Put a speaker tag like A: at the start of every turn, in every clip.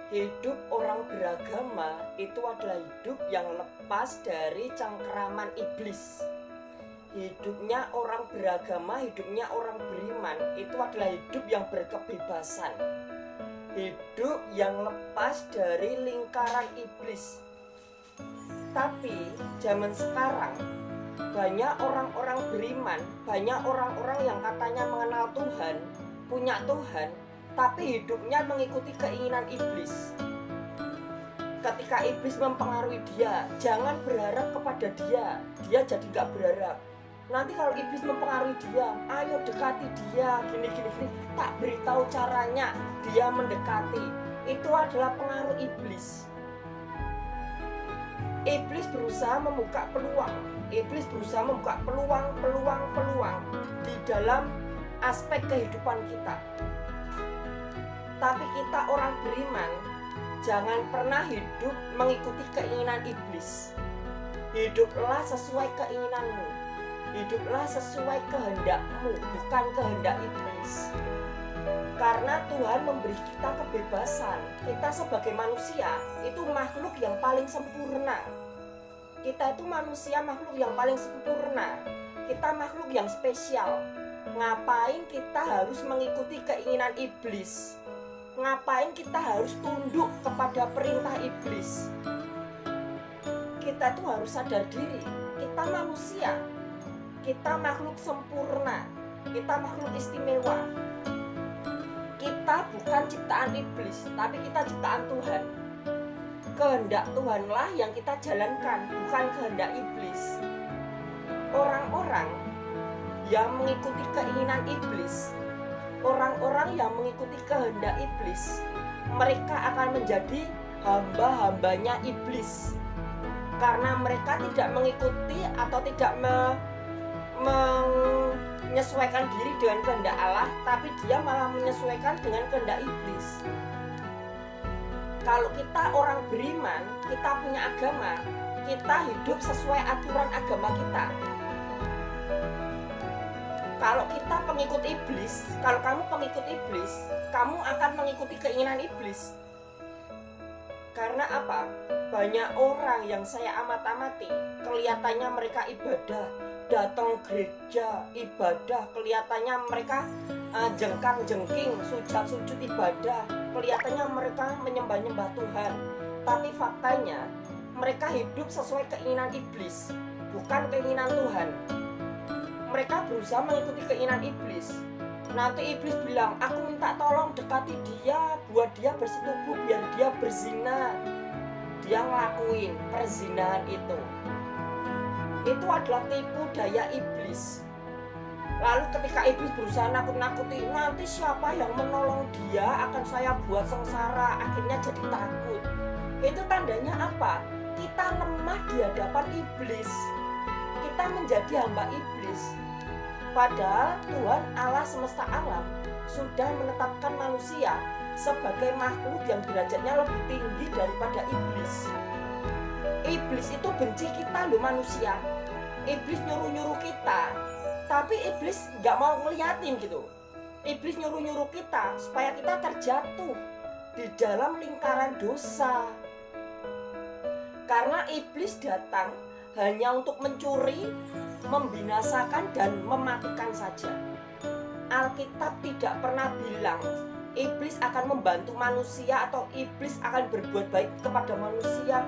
A: Hidup orang beragama itu adalah hidup yang lepas dari cengkeraman iblis. Hidupnya orang beragama, hidupnya orang beriman itu adalah hidup yang berkebebasan. Hidup yang lepas dari lingkaran iblis. Tapi zaman sekarang banyak orang-orang beriman, banyak orang-orang yang katanya mengenal Tuhan, punya Tuhan, tapi hidupnya mengikuti keinginan iblis. Ketika iblis mempengaruhi dia, jangan berharap kepada dia, dia jadi gak berharap. Nanti kalau iblis mempengaruhi dia, ayo dekati dia, gini. Tak beritahu caranya, dia mendekati. Itu adalah pengaruh iblis. Iblis berusaha membuka peluang. Iblis berusaha membuka peluang di dalam aspek kehidupan kita. Tapi kita orang beriman, jangan pernah hidup mengikuti keinginan iblis. Hiduplah sesuai keinginanmu. Hiduplah sesuai kehendakmu, bukan kehendak iblis. Karena Tuhan memberi kita kebebasan. Kita sebagai manusia itu makhluk yang paling sempurna. Kita itu manusia makhluk yang paling sempurna. Kita makhluk yang spesial. Ngapain kita harus mengikuti keinginan iblis? Ngapain kita harus tunduk kepada perintah iblis? Kita tuh harus sadar diri. Kita manusia. Kita makhluk sempurna. Kita makhluk istimewa. Kita bukan ciptaan iblis, tapi kita ciptaan Tuhan. Kehendak Tuhanlah yang kita jalankan, bukan kehendak iblis. Orang-orang yang mengikuti keinginan iblis, orang-orang yang mengikuti kehendak iblis, mereka akan menjadi hamba-hambanya iblis. Karena mereka tidak mengikuti atau tidak menyesuaikan diri dengan kehendak Allah, tapi dia malah menyesuaikan dengan kehendak iblis. Kalau kita orang beriman, kita punya agama, kita hidup sesuai aturan agama kita. Kalau kita pengikut iblis, kalau kamu pengikut iblis, kamu akan mengikuti keinginan iblis. Karena apa? Banyak orang yang saya amati, kelihatannya mereka ibadah, datang gereja, ibadah, kelihatannya mereka jengkang-jengking, sujud ibadah, kelihatannya mereka menyembah-nyembah Tuhan. Tapi faktanya mereka hidup sesuai keinginan iblis, bukan keinginan Tuhan. Mereka berusaha mengikuti keinginan iblis. Nanti iblis bilang, aku minta tolong dekati dia, buat dia bersetubuh biar dia berzina. Dia ngelakuin perzinahan itu. Itu adalah tipu daya iblis. Lalu ketika iblis berusaha nakut-nakuti, nanti siapa yang menolong dia akan saya buat sengsara, akhirnya jadi takut. Itu tandanya apa? Kita lemah di hadapan iblis. Kita menjadi hamba iblis. Padahal Tuhan Allah semesta alam sudah menetapkan manusia sebagai makhluk yang derajatnya lebih tinggi daripada iblis. Iblis itu benci kita loh manusia. Iblis nyuruh-nyuruh kita, tapi iblis gak mau ngeliatin gitu. Iblis nyuruh-nyuruh kita supaya kita terjatuh di dalam lingkaran dosa. Karena iblis datang hanya untuk mencuri, membinasakan, dan mematikan saja. Alkitab tidak pernah bilang iblis akan membantu manusia atau iblis akan berbuat baik kepada manusia.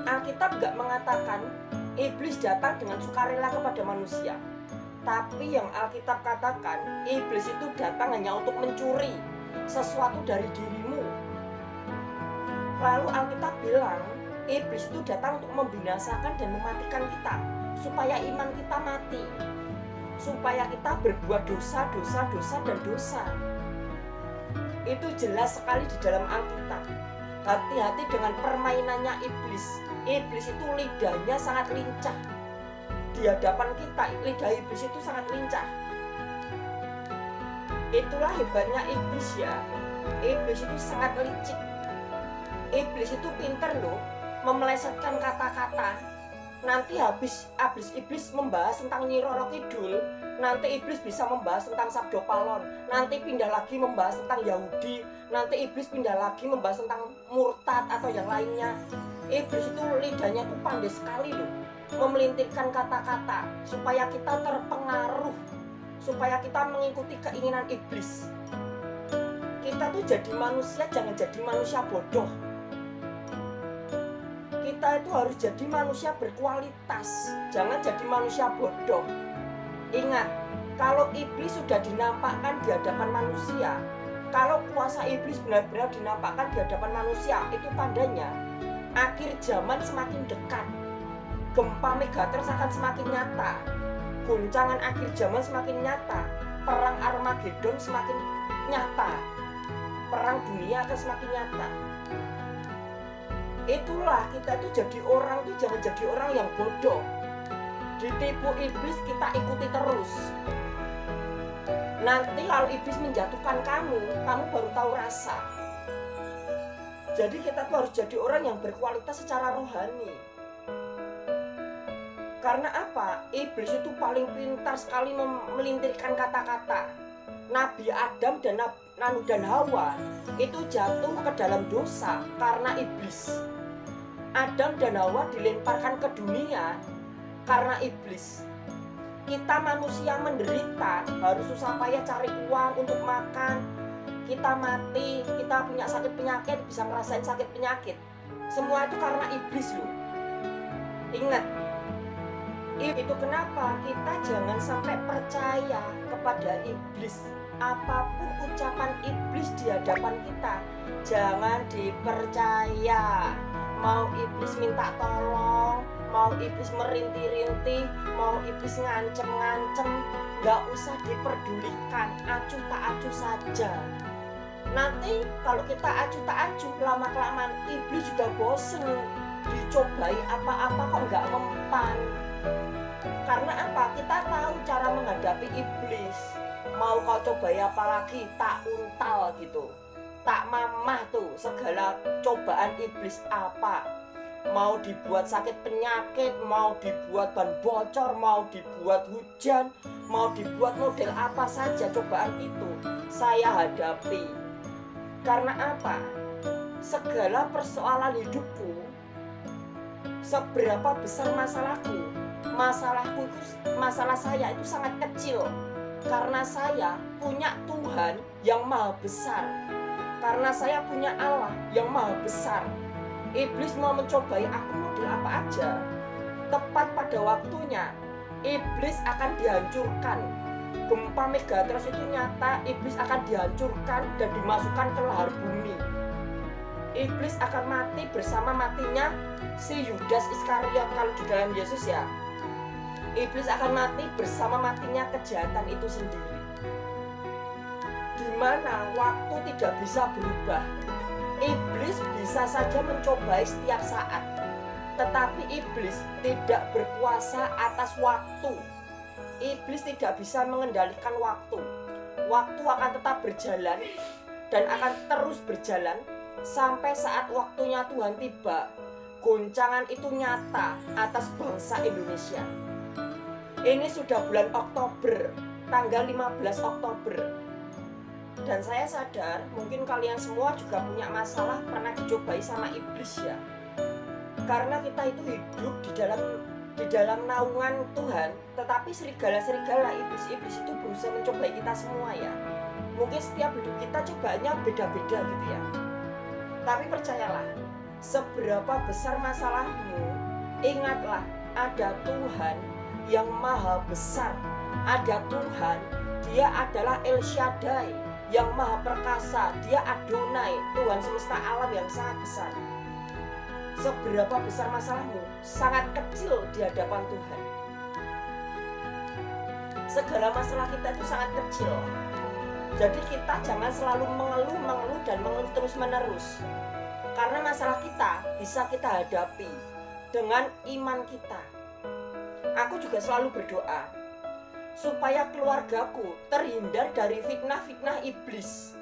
A: Alkitab gak mengatakan iblis datang dengan sukarela kepada manusia. Tapi yang Alkitab katakan, iblis itu datang hanya untuk mencuri sesuatu dari dirimu. Lalu Alkitab bilang, iblis itu datang untuk membinasakan dan mematikan kita, supaya iman kita mati, supaya kita berbuat dosa. Itu jelas sekali di dalam Alkitab. Hati-hati dengan permainannya iblis. Iblis itu lidahnya sangat lincah. Di hadapan kita, lidah iblis itu sangat lincah. Itulah hebatnya iblis ya. Iblis itu sangat licik. Iblis itu pinter loh memelesetkan kata-kata. Nanti habis iblis membahas tentang Nyi Roro Kidul, nanti iblis bisa membahas tentang sabdo palon, nanti pindah lagi membahas tentang Yahudi, nanti iblis pindah lagi membahas tentang murtad atau yang lainnya. Iblis itu lidahnya tuh pandai sekali loh, memelintirkan kata-kata supaya kita terpengaruh, supaya kita mengikuti keinginan iblis. Kita tuh jadi manusia, jangan jadi manusia bodoh. Kita itu harus jadi manusia berkualitas, jangan jadi manusia bodoh. Ingat, kalau iblis sudah dinampakkan di hadapan manusia, kalau kuasa iblis benar-benar dinampakkan di hadapan manusia, itu tandanya akhir zaman semakin dekat. Gempa Megatrust akan semakin nyata, goncangan akhir zaman semakin nyata, perang Armageddon semakin nyata, perang dunia akan semakin nyata. Itulah kita tuh jadi orang tuh jangan jadi orang yang bodoh. Ditipu iblis kita ikuti terus. Nanti kalau iblis menjatuhkan kamu baru tahu rasa. Jadi kita tuh harus jadi orang yang berkualitas secara rohani. Karena apa? Iblis itu paling pintar sekali melintirkan kata-kata. Nabi Adam dan Hawa itu jatuh ke dalam dosa karena iblis. Adam dan Hawa dilemparkan ke dunia karena iblis. Kita manusia menderita, harus susah payah cari uang untuk makan. Kita mati, kita punya sakit penyakit, bisa ngerasain sakit penyakit. Semua itu karena iblis loh. Ingat, itu kenapa kita jangan sampai percaya kepada iblis. Apapun ucapan iblis di hadapan kita, jangan dipercaya. Mau iblis minta tolong, mau iblis merintih-rintih, mau iblis ngancem-ngancem, gak usah diperdulikan, acuh tak acuh saja. Nanti kalau kita acuh tak acuh, lama-kelamaan iblis juga bosen dicobai apa-apa kok gak mempan. Karena apa? Kita tahu cara menghadapi iblis. Mau kau cobai apa lagi, tak untal gitu, tak mamah tuh segala cobaan iblis apa. Mau dibuat sakit penyakit, mau dibuat ban bocor, mau dibuat hujan, mau dibuat model apa saja, cobaan itu saya hadapi. Karena apa? Segala persoalan hidupku, seberapa besar masalah saya itu sangat kecil. Karena saya punya Tuhan yang maha besar, karena saya punya Allah yang maha besar. Iblis mau mencobai aku model apa aja, tepat pada waktunya iblis akan dihancurkan. Gempa Megatrust itu nyata, iblis akan dihancurkan dan dimasukkan ke lahar bumi. Iblis akan mati bersama matinya si Yudas Iskariot kalau di dalam Yesus ya. Iblis akan mati bersama matinya kejahatan itu sendiri. Di mana waktu tidak bisa berubah. Iblis bisa saja mencobai setiap saat, tetapi iblis tidak berkuasa atas waktu. Iblis tidak bisa mengendalikan waktu. Waktu akan tetap berjalan dan akan terus berjalan sampai saat waktunya Tuhan tiba. Goncangan itu nyata atas bangsa Indonesia. Ini sudah bulan Oktober, tanggal 15 Oktober. Dan saya sadar mungkin kalian semua juga punya masalah pernah dicobai sama iblis ya. Karena kita itu hidup di dalam naungan Tuhan, tetapi serigala-serigala iblis-iblis itu berusaha mencobai kita semua ya. Mungkin setiap hidup kita cobaannya beda-beda gitu ya. Tapi percayalah, seberapa besar masalahmu, ingatlah ada Tuhan yang maha besar. Ada Tuhan, dia adalah El Shaddai, yang maha perkasa. Dia Adonai, Tuhan semesta alam yang sangat besar. Seberapa besar masalahmu, sangat kecil di hadapan Tuhan. Segala masalah kita itu sangat kecil. Jadi kita jangan selalu mengeluh dan mengeluh terus menerus. Karena masalah kita bisa kita hadapi dengan iman kita. Aku juga selalu berdoa supaya keluargaku terhindar dari fitnah-fitnah iblis,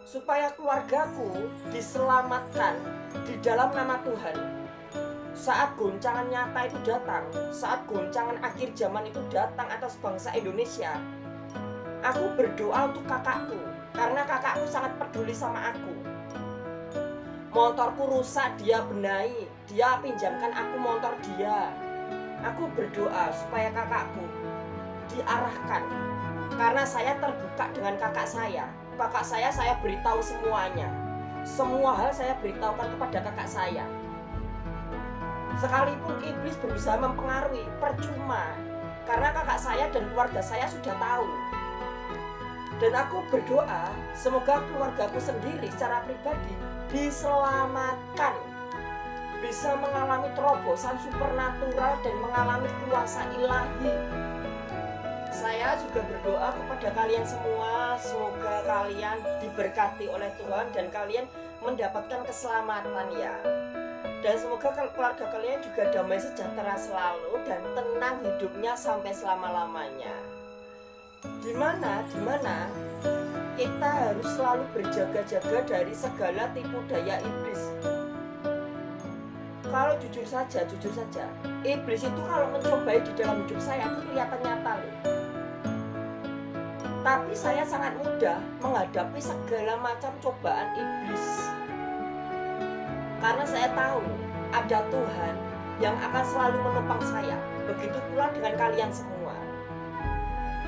A: supaya keluargaku diselamatkan di dalam nama Tuhan, saat goncangan nyata itu datang, saat goncangan akhir zaman itu datang atas bangsa Indonesia, aku berdoa untuk kakakku, karena kakakku sangat peduli sama aku. Motorku rusak, dia benahi, dia pinjamkan aku motor dia. Aku berdoa supaya kakakku diarahkan, karena saya terbuka dengan kakak saya. Kakak saya beritahu semuanya. Semua hal saya beritahukan kepada kakak saya. Sekalipun iblis berusaha mempengaruhi, percuma, karena kakak saya dan keluarga saya sudah tahu. Dan aku berdoa semoga keluargaku sendiri secara pribadi diselamatkan, bisa mengalami terobosan supernatural dan mengalami kuasa ilahi. Saya juga berdoa kepada kalian semua, semoga kalian diberkati oleh Tuhan dan kalian mendapatkan keselamatan ya. Dan semoga keluarga kalian juga damai sejahtera selalu dan tenang hidupnya sampai selama-lamanya. Dimana kita harus selalu berjaga-jaga dari segala tipu daya iblis. Kalau jujur saja, iblis itu kalau mencobai di dalam hidup saya itu kelihatan nyata loh. Tapi saya sangat mudah menghadapi segala macam cobaan iblis, karena saya tahu ada Tuhan yang akan selalu menopang saya. Begitu pula dengan kalian semua.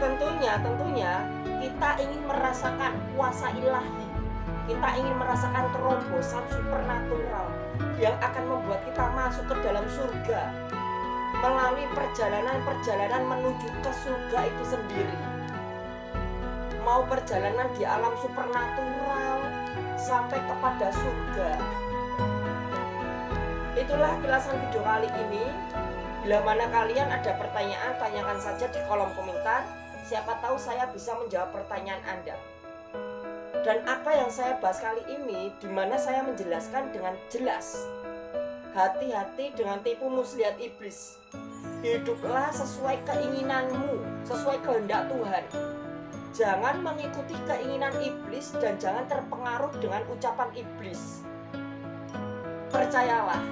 A: Tentunya kita ingin merasakan kuasa ilahi. Kita ingin merasakan terobosan supernatural yang akan membuat kita masuk ke dalam surga melalui perjalanan menuju ke surga itu sendiri. Mau perjalanan di alam supernatural sampai kepada surga. Itulah kilasan video kali ini. Bila mana kalian ada pertanyaan, tanyakan saja di kolom komentar. Siapa tahu saya bisa menjawab pertanyaan Anda. Dan apa yang saya bahas kali ini, di mana saya menjelaskan dengan jelas. Hati-hati dengan tipu muslihat iblis. Hiduplah sesuai keinginanmu, sesuai kehendak Tuhan. Jangan mengikuti keinginan iblis dan jangan terpengaruh dengan ucapan iblis. Percayalah,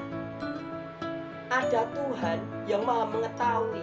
A: ada Tuhan yang Maha Mengetahui